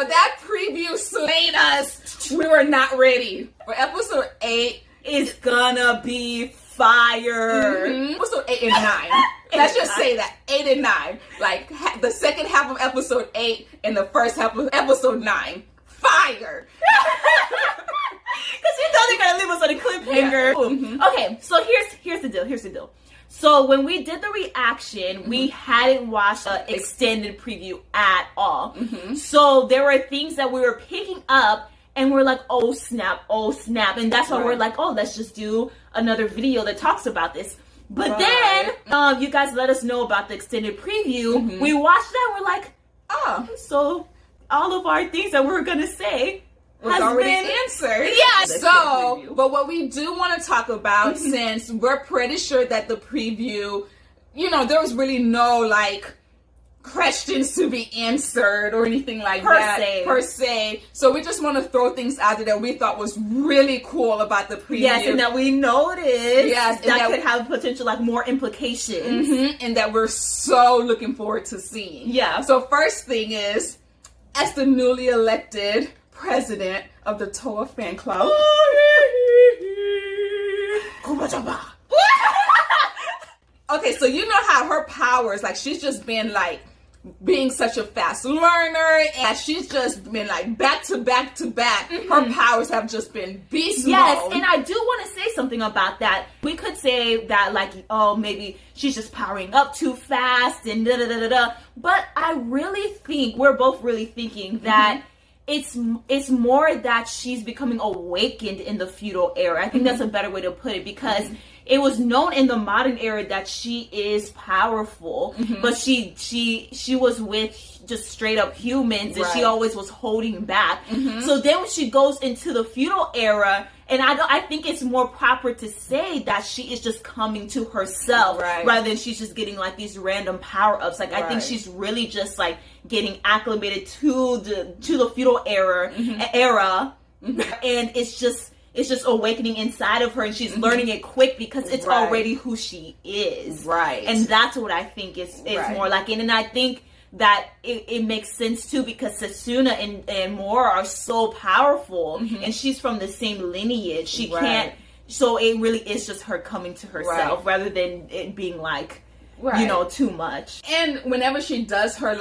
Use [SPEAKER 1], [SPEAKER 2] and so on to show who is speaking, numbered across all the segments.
[SPEAKER 1] that preview slayed us. We were not ready. For episode 8,
[SPEAKER 2] it's gonna be fire.
[SPEAKER 1] Episode 8 and 9. Let's just say that 8 and 9. Like the second half of episode 8 and the first half of episode 9. Fire.
[SPEAKER 2] Because you know they're gonna leave us on a cliffhanger. Yeah. Okay, so here's the deal. So when we did the reaction, we hadn't watched an extended preview at all. So there were things that we were picking up and we're like, oh snap. And that's why we're like, oh, let's just do another video that talks about this. But then you guys let us know about the extended preview. We watched that and we're like, oh, so all of our things that we were gonna say
[SPEAKER 1] was already answered. Yeah. So, but what we do want to talk about, since we're pretty sure that the preview, there was really no like questions to be answered or anything like per se. So we just want to throw things out there that we thought was really cool about the preview.
[SPEAKER 2] Yes, and that we noticed. Yes, that could have potential like more implications,
[SPEAKER 1] and that we're so looking forward to seeing.
[SPEAKER 2] Yeah.
[SPEAKER 1] So first thing is, as the newly elected president of the Towa fan club. Okay, so you know how her powers, like she's just been like being such a fast learner, and she's just been like back to back to back. Her powers have just been beast mode.
[SPEAKER 2] Yes, and I do want to say something about that. We could say that like, oh, maybe she's just powering up too fast and da da da da da. But I really think we're both really thinking that it's more that she's becoming awakened in the feudal era. I think that's a better way to put it, because it was known in the modern era that she is powerful, but she was with just straight up humans, and she always was holding back. So then when she goes into the feudal era, and I think it's more proper to say that she is just coming to herself, rather than she's just getting like these random power ups. Like I think she's really just like getting acclimated to the feudal era, and it's just awakening inside of her, and she's learning it quick because it's already who she is. And that's what I think is more like it. And I think that it makes sense too, because Setsuna and Moroha are so powerful, and she's from the same lineage. She can't, so it really is just her coming to herself rather than it being like, too much.
[SPEAKER 1] And whenever she does her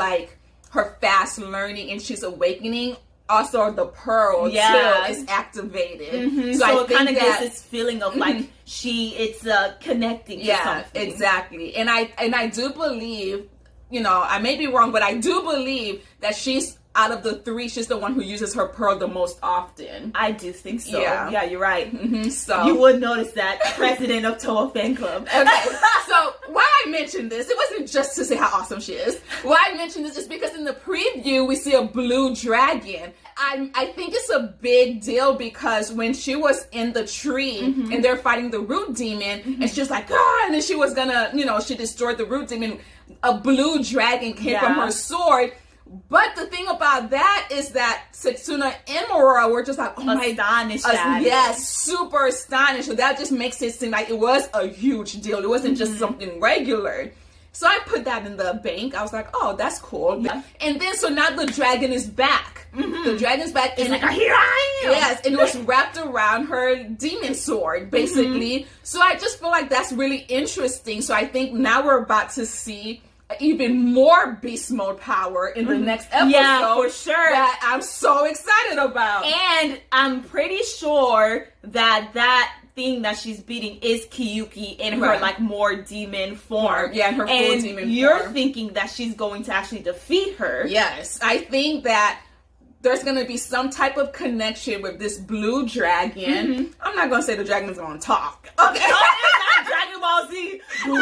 [SPEAKER 1] fast learning and she's awakening, also the pearl too is activated.
[SPEAKER 2] So it kind of gives this feeling of like it's connecting to something.
[SPEAKER 1] Exactly. And I do believe, I may be wrong, but I do believe that she's, out of the 3, she's the one who uses her pearl the most often.
[SPEAKER 2] I do think so. Yeah, you're right.
[SPEAKER 1] So
[SPEAKER 2] you would notice that, president of Towa fan club.
[SPEAKER 1] Okay. So why I mentioned this, it wasn't just to say how awesome she is. Why I mentioned this is because in the preview we see a blue dragon. I think it's a big deal, because when she was in the tree and they're fighting the root demon, and she's like, and then she was gonna, she destroyed the root demon. A blue dragon came from her sword. But the thing about that is that Setsuna and Moroha were just like, oh my god. Yes, super astonished. So that just makes it seem like it was a huge deal. It wasn't just something regular. So I put that in the bank. I was like, oh, that's cool. Yeah. And then, so now the dragon is back. The dragon's back.
[SPEAKER 2] It's like, here I am.
[SPEAKER 1] Yes, and it was wrapped around her demon sword, basically. So I just feel like that's really interesting. So I think now we're about to see even more beast mode power in the next episode.
[SPEAKER 2] Yeah, for sure.
[SPEAKER 1] That I'm so excited about.
[SPEAKER 2] And I'm pretty sure that thing that she's beating is Kyuki in her like more demon form.
[SPEAKER 1] Yeah, in her full demon form.
[SPEAKER 2] You're thinking that she's going to actually defeat her.
[SPEAKER 1] Yes, I think that there's going to be some type of connection with this blue dragon. I'm not going to say the dragon's going to talk. Okay.
[SPEAKER 2] No, it's not Dragon Ball Z. Oh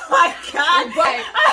[SPEAKER 2] my god.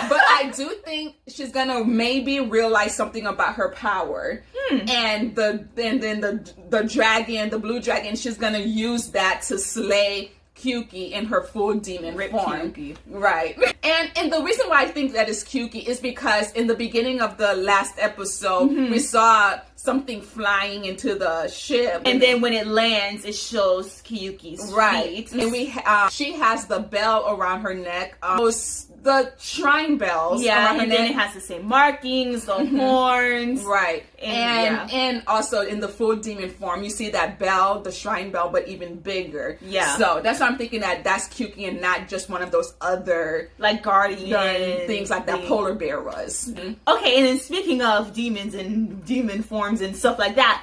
[SPEAKER 1] But I do think she's going to maybe realize something about her power. And then the dragon, the blue dragon, she's going to use that to slay Kyuki in her full demon form.
[SPEAKER 2] Kyuki.
[SPEAKER 1] Right. And the reason why I think that is Kyuki is because in the beginning of the last episode, we saw something flying into the ship.
[SPEAKER 2] And then when it lands, it shows Kyuki's feet.
[SPEAKER 1] And she has the bell around her neck. Those the shrine bells.
[SPEAKER 2] Yeah, and then it has the same markings, the horns.
[SPEAKER 1] Right.
[SPEAKER 2] And
[SPEAKER 1] and also in the full demon form, you see that bell, the shrine bell, but even bigger.
[SPEAKER 2] Yeah.
[SPEAKER 1] So that's why I'm thinking that that's Kyuki and not just one of those other
[SPEAKER 2] like guardian
[SPEAKER 1] things like that polar bear was.
[SPEAKER 2] Okay, and then speaking of demons and demon forms and stuff like that,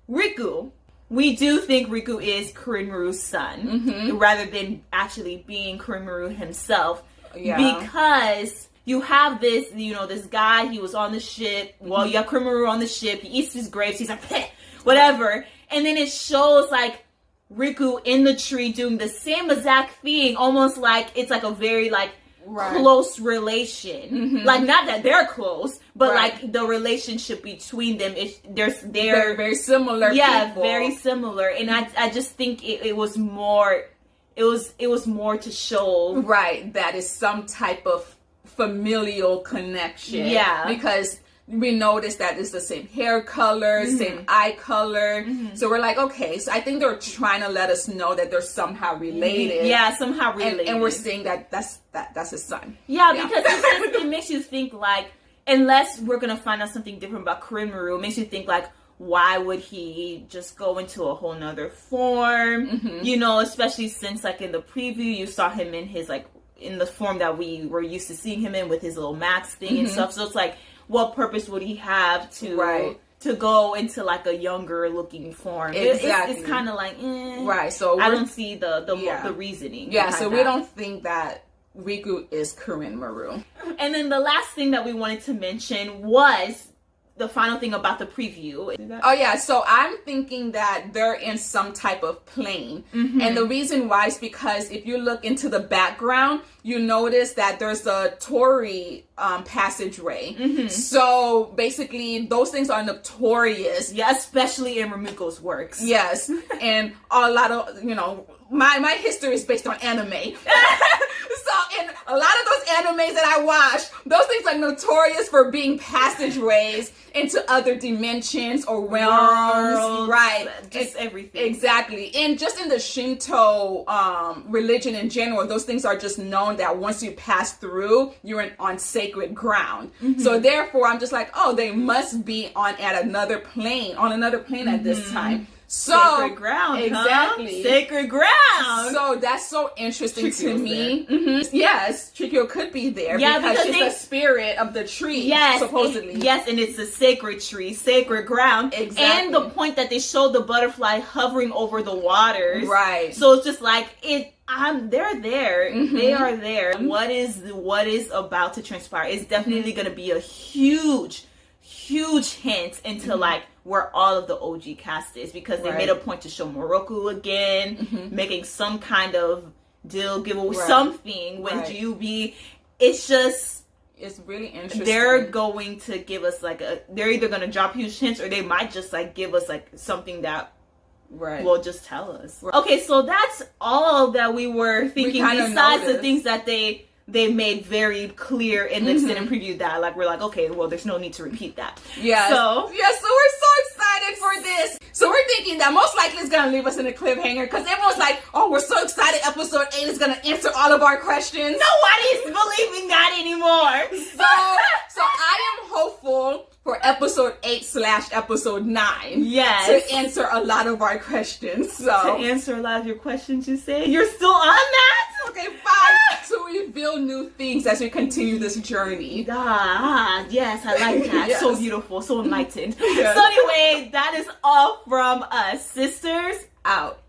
[SPEAKER 2] Riku. We do think Riku is Kurimaru's son, rather than actually being Kurimaru himself.
[SPEAKER 1] Yeah.
[SPEAKER 2] Because you have this, this guy, he was on the ship. Well, you have Kurimaru on the ship. He eats his grapes. He's like, whatever. And then it shows, like, Riku in the tree doing the same exact thing. Almost like it's like a very, like, close relation. Like, not that they're close, but like the relationship between them is they're
[SPEAKER 1] very, very similar. People.
[SPEAKER 2] Very similar. And I just think it was more to show
[SPEAKER 1] that is some type of familial connection.
[SPEAKER 2] Yeah,
[SPEAKER 1] because we noticed that it's the same hair color, same eye color. So we're like, okay, so I think they're trying to let us know that they're somehow related.
[SPEAKER 2] Yeah, somehow related.
[SPEAKER 1] And we're saying that that's his son.
[SPEAKER 2] Yeah, because it makes you think, like, unless we're going to find out something different about Kurimaru, it makes you think, like, why would he just go into a whole nother form? Especially since, like, in the preview, you saw him in his, like, in the form that we were used to seeing him in with his little max thing and stuff. So it's like, what purpose would he have to go into like a younger looking form?
[SPEAKER 1] Exactly.
[SPEAKER 2] It's kind of like,
[SPEAKER 1] right. So
[SPEAKER 2] I don't see the reasoning.
[SPEAKER 1] Yeah. So we don't think that Riku is Kurimaru.
[SPEAKER 2] And then the last thing that we wanted to mention was the final thing about the preview.
[SPEAKER 1] Oh yeah, so I'm thinking that they're in some type of plane. And the reason why is because if you look into the background, you notice that there's a Torii passageway. So basically those things are notorious.
[SPEAKER 2] Yeah, especially in Rumiko's works.
[SPEAKER 1] Yes. And a lot of, my history is based on anime. So in a lot of those animes that I watch, those things are notorious for being passageways into other dimensions or realms. Right.
[SPEAKER 2] Just everything.
[SPEAKER 1] Exactly. And just in the Shinto religion in general, those things are just known that once you pass through, you're on sacred ground. So therefore, I'm just like, oh, they must be on another plane at this time. So,
[SPEAKER 2] sacred ground,
[SPEAKER 1] exactly.
[SPEAKER 2] Huh? Sacred ground.
[SPEAKER 1] So that's so interesting to me. Yes, Trikyo could be there because it's the spirit of the tree, supposedly.
[SPEAKER 2] And it's a sacred tree, sacred ground.
[SPEAKER 1] Exactly.
[SPEAKER 2] And the point that they showed the butterfly hovering over the waters.
[SPEAKER 1] Right.
[SPEAKER 2] So it's just like they're there. They are there. What is about to transpire is definitely going to be a huge hint into like where all of the OG cast is, because they made a point to show Moroku again, making some kind of deal, giveaway, something with Jubi. It's really interesting. They're going to give us like they're either going to drop huge hints, or they might just like give us like something that will just tell us. Okay, so that's all that we were thinking, besides the things that they made very clear in the extended preview that like we're like, okay, well, there's no need to repeat that. So
[SPEAKER 1] we're so excited for this. So we're thinking that most likely it's gonna leave us in a cliffhanger, because everyone's like, oh, we're so excited episode 8 is gonna answer all of our questions.
[SPEAKER 2] Nobody's believing that anymore.
[SPEAKER 1] So I am hopeful for episode 8/episode 9.
[SPEAKER 2] Yes.
[SPEAKER 1] To answer a lot of our questions. So
[SPEAKER 2] to answer a lot of your questions, you say? You're still on that?
[SPEAKER 1] Okay, 5 to reveal new things as we continue this journey.
[SPEAKER 2] Yes, I like that. So beautiful, so enlightened.
[SPEAKER 1] Yes.
[SPEAKER 2] So anyway, that is all from us. Sisters, out.